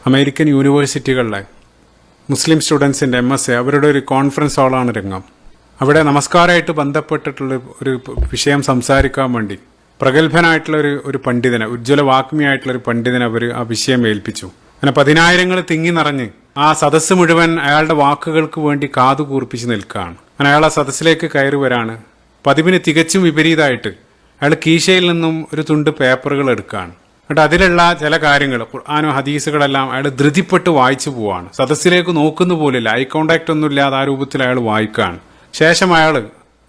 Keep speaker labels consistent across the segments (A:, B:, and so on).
A: American യൂണിവേഴ്സിറ്റികളിലെ മുസ്ലിം സ്റ്റുഡൻസിൻ്റെ MSc അവരുടെ ഒരു conference ഹാളാണ് രംഗം. അവിടെ നമസ്കാരമായിട്ട് ബന്ധപ്പെട്ടിട്ടുള്ള ഒരു വിഷയം സംസാരിക്കാൻ വേണ്ടി പ്രഗത്ഭനായിട്ടുള്ള ഒരു പണ്ഡിതനെ, ഉജ്ജ്വല വാഗ്മിയായിട്ടുള്ളൊരു പണ്ഡിതനെ അവർ ആ വിഷയം ഏൽപ്പിച്ചു. അങ്ങനെ 10,000 തിങ്ങി നിറഞ്ഞ് ആ സദസ്സ് മുഴുവൻ അയാളുടെ വാക്കുകൾക്ക് വേണ്ടി കാതു കൂർപ്പിച്ച് നിൽക്കുകയാണ്. അങ്ങനെ അയാൾ ആ സദസ്സിലേക്ക് കയറി വരാണ്. പതിവിന് തികച്ചും വിപരീതമായിട്ട് അയാൾ കീശയിൽ നിന്നും ഒരു തുണ്ട് പേപ്പറുകൾ എടുക്കുകയാണ്. എന്നിട്ട് അതിലുള്ള ചില കാര്യങ്ങൾ, ഖുർആനോ ഹദീസുകളെല്ലാം അയാൾ ധൃതിപ്പെട്ട് വായിച്ചു പോവാണ്. സദസ്സിലേക്ക് നോക്കുന്ന പോലില്ല, ഐ കോണ്ടാക്ട് ഒന്നും ഇല്ലാതെ ആ രൂപത്തിൽ അയാൾ വായിക്കുകയാണ്. ശേഷം അയാൾ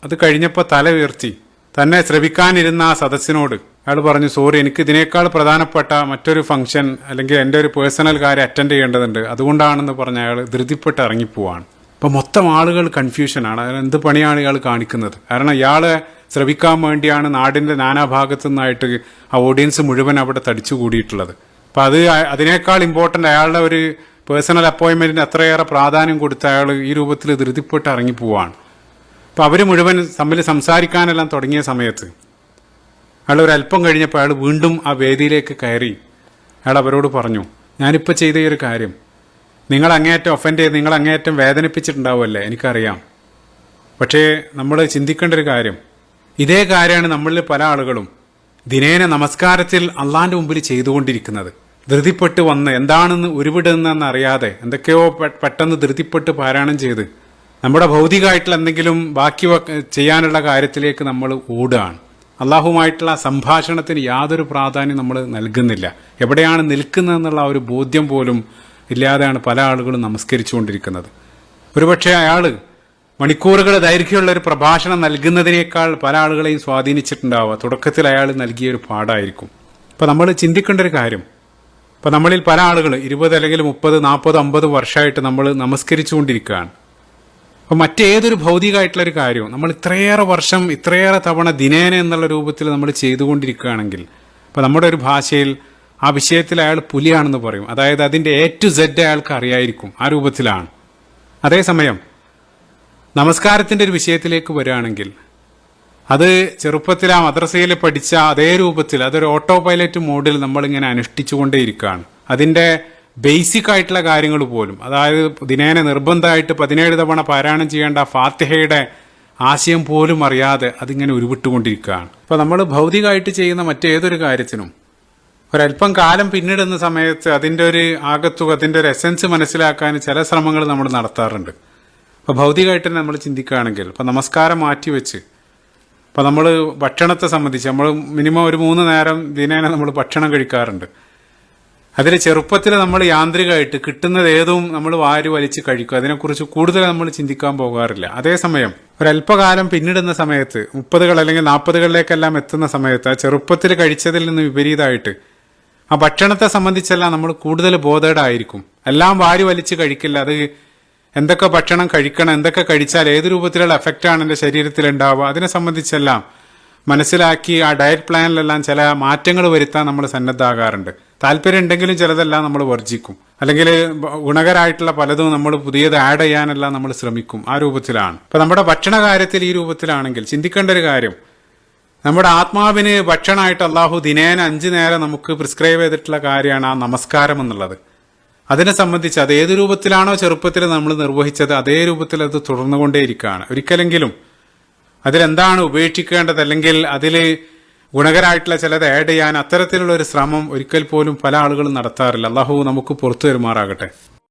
A: അത് കഴിഞ്ഞപ്പോൾ തല ഉയർത്തി തന്നെ ശ്രവിക്കാനിരുന്ന ആ സദസ്സിനോട് അയാൾ പറഞ്ഞു, സോറി, എനിക്ക് ഇതിനേക്കാൾ പ്രധാനപ്പെട്ട മറ്റൊരു ഫംഗ്ഷൻ അല്ലെങ്കിൽ എൻ്റെ ഒരു പേഴ്സണൽ കാര്യം അറ്റൻഡ് ചെയ്യേണ്ടതുണ്ട്, അതുകൊണ്ടാണെന്ന് പറഞ്ഞ് അയാൾ ധൃതിപ്പെട്ട് ഇറങ്ങിപ്പോവാണ്. അപ്പോൾ മൊത്തം ആളുകൾ കൺഫ്യൂഷനാണ്. എന്ത് പണിയാണ് ഇയാൾ കാണിക്കുന്നത്? കാരണം ഇയാളെ ശ്രവിക്കാൻ വേണ്ടിയാണ് നാടിൻ്റെ നാനാഭാഗത്തു നിന്നായിട്ട് ആ ഓഡിയൻസ് മുഴുവൻ അവിടെ തടിച്ചു കൂടിയിട്ടുള്ളത്. അപ്പം അതിനേക്കാൾ ഇമ്പോർട്ടൻ്റ് അയാളുടെ ഒരു പേഴ്സണൽ അപ്പോയിൻമെൻറ്റിന് അത്രയേറെ പ്രാധാന്യം കൊടുത്ത് അയാൾ ഈ രൂപത്തിൽ ധൃതിപ്പെട്ട് ഇറങ്ങിപ്പോവാണ്. അപ്പോൾ അവർ മുഴുവൻ തമ്മിൽ സംസാരിക്കാനെല്ലാം തുടങ്ങിയ സമയത്ത് അയാൾ ഒരല്പം കഴിഞ്ഞപ്പോൾ അയാൾ വീണ്ടും ആ വേദിയിലേക്ക് കയറി അയാൾ അവരോട് പറഞ്ഞു, ഞാനിപ്പോൾ ചെയ്ത ഈ ഒരു കാര്യം നിങ്ങൾ അങ്ങേയറ്റം ഒഫൻഡ് ചെയ്ത് നിങ്ങൾ അങ്ങേയറ്റം വേദനിപ്പിച്ചിട്ടുണ്ടാവുമല്ലേ, എനിക്കറിയാം. പക്ഷേ നമ്മൾ ചിന്തിക്കേണ്ട ഒരു കാര്യം, ഇതേ കാര്യമാണ് നമ്മളിൽ പല ആളുകളും ദിനേന നമസ്കാരത്തിൽ അള്ളാന്റെ മുമ്പിൽ ചെയ്തുകൊണ്ടിരിക്കുന്നത്. ധൃതിപ്പെട്ട് വന്ന് എന്താണെന്ന് ഉരുവിടുന്നതെന്ന് അറിയാതെ എന്തൊക്കെയോ പെട്ടെന്ന് ധൃതിപ്പെട്ട് പാരായണം ചെയ്ത് നമ്മുടെ ഭൗതികമായിട്ടുള്ള എന്തെങ്കിലും ബാക്കി ചെയ്യാനുള്ള കാര്യത്തിലേക്ക് നമ്മൾ ഓടുകയാണ്. അള്ളാഹുമായിട്ടുള്ള സംഭാഷണത്തിന് യാതൊരു പ്രാധാന്യം നമ്മൾ നൽകുന്നില്ല. എവിടെയാണ് നിൽക്കുന്നതെന്നുള്ള ഒരു ബോധ്യം പോലും ഇല്ലാതെയാണ് പല ആളുകളും നമസ്കരിച്ചുകൊണ്ടിരിക്കുന്നത്. ഒരുപക്ഷെ അയാൾ മണിക്കൂറുകൾ ദൈർഘ്യമുള്ള ഒരു പ്രഭാഷണം നൽകുന്നതിനേക്കാൾ പല ആളുകളെയും സ്വാധീനിച്ചിട്ടുണ്ടാവുക തുടക്കത്തിൽ അയാൾ നൽകിയൊരു പാഠമായിരിക്കും. അപ്പോൾ നമ്മൾ ചിന്തിക്കേണ്ട ഒരു കാര്യം, ഇപ്പോൾ നമ്മളിൽ പല ആളുകൾ 20 അല്ലെങ്കിൽ 30, 40, 50 വർഷമായിട്ട് നമ്മൾ നമസ്കരിച്ചുകൊണ്ടിരിക്കുകയാണ്. അപ്പോൾ മറ്റേതൊരു ഭൗതികമായിട്ടുള്ളൊരു കാര്യവും നമ്മൾ ഇത്രയേറെ വർഷം ഇത്രയേറെ തവണ ദിനേന എന്നുള്ള രൂപത്തിൽ നമ്മൾ ചെയ്തുകൊണ്ടിരിക്കുകയാണെങ്കിൽ, അപ്പോൾ നമ്മുടെ ഒരു ഭാഷയിൽ ആ വിഷയത്തിൽ അയാൾ പുലിയാണെന്ന് പറയും. അതായത് അതിൻ്റെ A to Z അയാൾക്ക് അറിയായിരിക്കും, ആ രൂപത്തിലാണ്. അതേസമയം നമസ്കാരത്തിൻ്റെ ഒരു വിഷയത്തിലേക്ക് വരികയാണെങ്കിൽ അത് ചെറുപ്പത്തിൽ ആ മദ്രസയിൽ പഠിച്ച അതേ രൂപത്തിൽ അതൊരു ഓട്ടോ പൈലറ്റ് മോഡിൽ നമ്മളിങ്ങനെ അനുഷ്ഠിച്ചുകൊണ്ടേയിരിക്കുകയാണ്. അതിൻ്റെ ബേസിക് ആയിട്ടുള്ള കാര്യങ്ങൾ പോലും, അതായത് ദിനേന നിർബന്ധമായിട്ട് 17 തവണ പാരായണം ചെയ്യേണ്ട ഫാത്തിഹയുടെ ആശയം പോലും അറിയാതെ അതിങ്ങനെ ഉരുവിട്ടുകൊണ്ടിരിക്കുകയാണ്. അപ്പോൾ നമ്മൾ ഭൗതികമായിട്ട് ചെയ്യുന്ന മറ്റേതൊരു കാര്യത്തിനും ഒരല്പം കാലം പിന്നിടുന്ന സമയത്ത് അതിൻ്റെ ഒരു ആകത്തുക, അതിൻ്റെ ഒരു എസൻസ് മനസ്സിലാക്കാൻ ചില ശ്രമങ്ങൾ നമ്മൾ നടത്താറുണ്ട്. അപ്പോൾ ഭൗതികമായിട്ട് തന്നെ നമ്മൾ ചിന്തിക്കുകയാണെങ്കിൽ, ഇപ്പോൾ നമസ്കാരം മാറ്റിവെച്ച് ഇപ്പോൾ നമ്മൾ ഭക്ഷണത്തെ സംബന്ധിച്ച് നമ്മൾ മിനിമം ഒരു 3 നേരം ദിനേന നമ്മൾ ഭക്ഷണം കഴിക്കാറുണ്ട്. അതിൽ ചെറുപ്പത്തിൽ നമ്മൾ യാന്ത്രികമായിട്ട് കിട്ടുന്നത് ഏതും നമ്മൾ വാരി വലിച്ച് കഴിക്കും. അതിനെക്കുറിച്ച് കൂടുതൽ നമ്മൾ ചിന്തിക്കാൻ പോകാറില്ല. അതേസമയം ഒരല്പകാലം പിന്നിടുന്ന സമയത്ത് 30 അല്ലെങ്കിൽ 40 എത്തുന്ന സമയത്ത് ആ ചെറുപ്പത്തിൽ കഴിച്ചതിൽ നിന്ന് വിപരീതമായിട്ട് ആ ഭക്ഷണത്തെ സംബന്ധിച്ചെല്ലാം നമ്മൾ കൂടുതൽ ബോധേഡായിരിക്കും. എല്ലാം വാരി വലിച്ച് കഴിക്കില്ല. അത് എന്തൊക്കെ ഭക്ഷണം കഴിക്കണം, എന്തൊക്കെ കഴിച്ചാൽ ഏത് രൂപത്തിലുള്ള എഫക്റ്റാണ് എൻ്റെ ശരീരത്തിൽ ഉണ്ടാവുക, അതിനെ സംബന്ധിച്ചെല്ലാം മനസ്സിലാക്കി ആ ഡയറ്റ് പ്ലാനിലെല്ലാം ചില മാറ്റങ്ങൾ വരുത്താൻ നമ്മൾ സന്നദ്ധമാകാറുണ്ട്. താല്പര്യം ഉണ്ടെങ്കിലും ചിലതെല്ലാം നമ്മൾ വർജിക്കും. അല്ലെങ്കിൽ ഗുണകരമായിട്ടുള്ള പലതും നമ്മൾ പുതിയത് ആഡ് ചെയ്യാനെല്ലാം നമ്മൾ ശ്രമിക്കും. ആ രൂപത്തിലാണ്. ഇപ്പം നമ്മുടെ ഭക്ഷണ കാര്യത്തിൽ ഈ രൂപത്തിലാണെങ്കിൽ ചിന്തിക്കേണ്ട ഒരു കാര്യം, നമ്മുടെ ആത്മാവിന് ഭക്ഷണമായിട്ട് അള്ളാഹു ദിനേന 5 നേരം നമുക്ക് പ്രിസ്ക്രൈബ് ചെയ്തിട്ടുള്ള കാര്യമാണ് ആ നമസ്കാരം എന്നുള്ളത്. അതിനെ സംബന്ധിച്ച് അത് ഏത് രൂപത്തിലാണോ ചെറുപ്പത്തിൽ നമ്മൾ നിർവഹിച്ചത് അതേ രൂപത്തിൽ അത് തുടർന്നുകൊണ്ടേയിരിക്കുകയാണ്. ഒരിക്കലെങ്കിലും അതിലെന്താണ് ഉപേക്ഷിക്കേണ്ടത് അല്ലെങ്കിൽ അതിൽ ഗുണകരമായിട്ടുള്ള ചിലത് ആഡ് ചെയ്യാൻ അത്തരത്തിലുള്ള ഒരു ശ്രമം ഒരിക്കൽ പോലും പല ആളുകളും നടത്താറില്ല. അള്ളാഹു നമുക്ക് പുറത്തു വരുമാറാകട്ടെ.